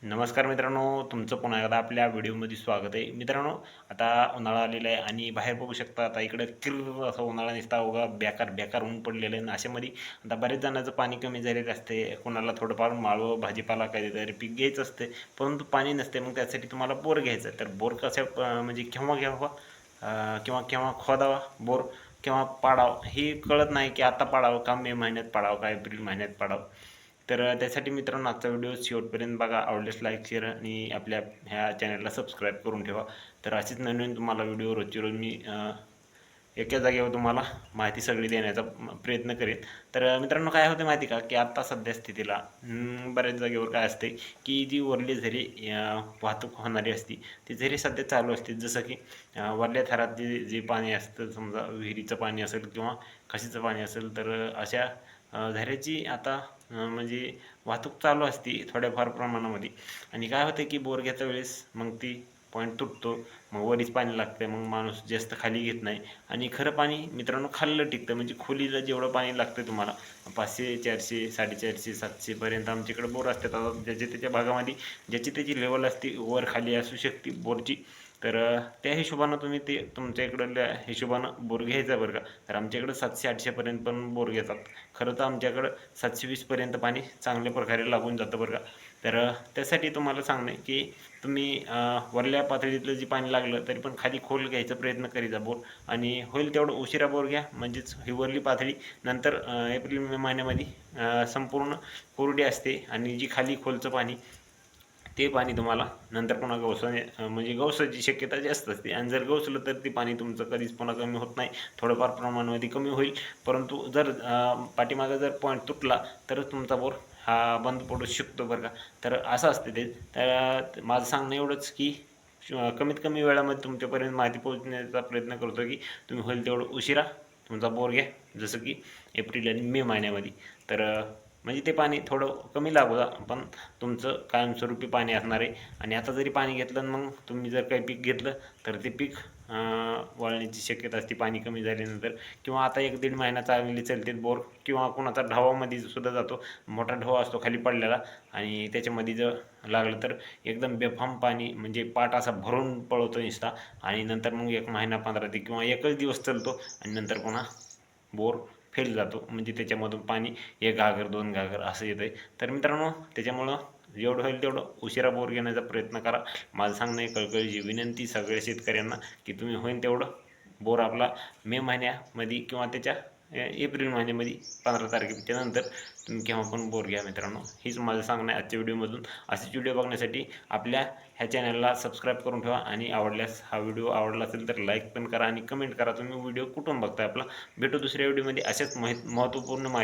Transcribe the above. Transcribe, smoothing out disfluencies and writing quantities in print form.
नमस्कार मित्रांनो, तुमचं पुन्हा एकदा आपल्या व्हिडिओमध्ये स्वागत आहे. मित्रांनो, आता उन्हाळा आलेला आहे आणि बाहेर बघू शकता आता इकडं किर्र असा उन्हाळा नुसता उगा बेकार बेकार ऊन पडलेलं आहे आणि अशामध्ये आता बरेच जणांचं पाणी कमी झालेलं असते. कोणाला थोडंफार माळवं भाजीपाला काहीतरी पीक घ्यायचं असते, परंतु पाणी नसते. मग त्यासाठी तुम्हाला बोर घ्यायचं आहे. तर बोर कसं म्हणजे केव्हा घ्यावा किंवा केव्हा खोदावा बोर केव्हा पाडावं हे कळत नाही की आता पाडावं का मे महिन्यात पाडावं का एप्रिल महिन्यात पाडावं. तर त्यासाठी मित्रांनो आजचा व्हिडिओ शेवटपर्यंत बघा. आवडल्यास लाईक शेअर आणि आपल्या ह्या चॅनलला सबस्क्राईब करून ठेवा. तर अशीच नवीन तुम्हाला व्हिडिओ रोजची रोज मी एका जागेवर तुम्हाला माहिती सगळी देण्याचा प्रयत्न करेन. तर मित्रांनो काय होते माहिती का की आत्ता सध्या स्थितीला बऱ्याच जागेवर काय असते की जी वरली झरी वाहतूक होणारी असती ती झरी सध्या चालू असते. जसं की वरल्या थरात जे जे पाणी असतं, समजा विहिरीचं पाणी असेल किंवा खशीचं पाणी असेल, तर अशा झऱ्याची आता म्हणजे वाहतूक चालू असते थोड्याफार प्रमाणामध्ये. आणि काय होतं की बोर घ्यायच्या वेळेस मग ती पॉईंट तुटतो, मग वरीच पाणी लागतं, मग माणूस जास्त खाली घेत नाही. आणि खरं पाणी मित्रांनो खाल्लं टिकतं, म्हणजे खोलीला जेवढं पाणी लागतं तुम्हाला 500 400 450 700 आमच्याकडे बोर असतात. आता ज्याच्या त्याच्या भागामध्ये ज्याची त्याची लेवल असते, वर खाली असू शकते बोरची. तर त्या हिशोबानं तुम्ही ते तुमच्या इकडल्या हिशोबानं बोर घ्यायचा बरं का. तर आमच्याकडं 700-800 पण बोर घेतात. खरं तर आमच्याकडं 720 पाणी चांगल्या प्रकारे लागून जातं बरं का. तर त्यासाठी तुम्हाला सांगणं की तुम्ही वरल्या पातळीतलं जे पाणी लागलं तरी पण खाली खोल घ्यायचा प्रयत्न करीत जा बोर. आणि होईल तेवढं उशिरा बोर घ्या, म्हणजेच ही वरली पातळी नंतर एप्रिल मे महिन्यामध्ये संपूर्ण कोरडी असते आणि जी खाली खोलचं पाणी ते पाणी तुम्हाला नंतर पुन्हा गवसणे म्हणजे गवसाची शक्यता जास्त असते. आणि जर गवसलं तर ते पाणी तुमचं कधीच पुन्हा कमी होत नाही. थोडंफार प्रमाणामध्ये कमी होईल, परंतु जर पाठीमागं जर पॉईंट तुटला तरच तुमचा बोर हा बंद पडू शकतो बरं का. तर असं असते ते. तर माझं सांगणं एवढंच की कमीत कमी वेळामध्ये तुमच्यापर्यंत माहिती पोहोचण्याचा प्रयत्न करतो की तुम्ही होईल तेवढं उशिरा तुमचा बोर घ्या, जसं की एप्रिल आणि मे महिन्यामध्ये. तर म्हणजे ते पाणी थोडं कमी लागू द्या, पण तुमचं कायमस्वरूपी पाणी असणार आहे. आणि आता जरी पाणी घेतलं आणि मग तुम्ही जर काही पीक घेतलं तर ते पीक वाळण्याची शक्यता असते पाणी कमी झाल्यानंतर. किंवा आता 1-1.5 महिना चांगली चालते बोर, किंवा कोणाचा ढवामध्ये सुद्धा जातो, मोठा ढवा असतो खाली पडलेला आणि त्याच्यामध्ये जर लागलं तर एकदम बेफाम पाणी, म्हणजे पाट असा भरून पळवतो नुसता. आणि नंतर मग 1 महिना 15 दिवस किंवा एकच दिवस चालतो आणि नंतर पुन्हा बोर फेल जातो. म्हणजे त्याच्यामधून पाणी 1 घागर 2 घागर असं येतं आहे. तर मित्रांनो त्याच्यामुळं जेवढं होईल तेवढं उशिरा बोर घेण्याचा प्रयत्न करा. माझं सांगणं आहे, कळकळीची विनंती सगळ्या शेतकऱ्यांना की तुम्ही होईल तेवढं बोर आपला मे महिन्यामध्ये किंवा त्याच्या एप्रिल महिन्यामध्ये 15 तारखेच्या नंतर तुम्ही केव्हा पण बोर घ्या मित्रांनो. हीच माझं सांगणं आहे आजच्या व्हिडिओमधून. असेच व्हिडिओ बघण्यासाठी आपल्या ह्या चॅनलला सबस्क्राईब करून ठेवा. आणि आवडल्यास हा व्हिडिओ आवडला असेल तर लाईक पण करा आणि कमेंट करा तुम्ही व्हिडिओ कुठून बघताय आपला. भेटू दुसऱ्या व्हिडिओमध्ये अशाच महत्त्वपूर्ण माहिती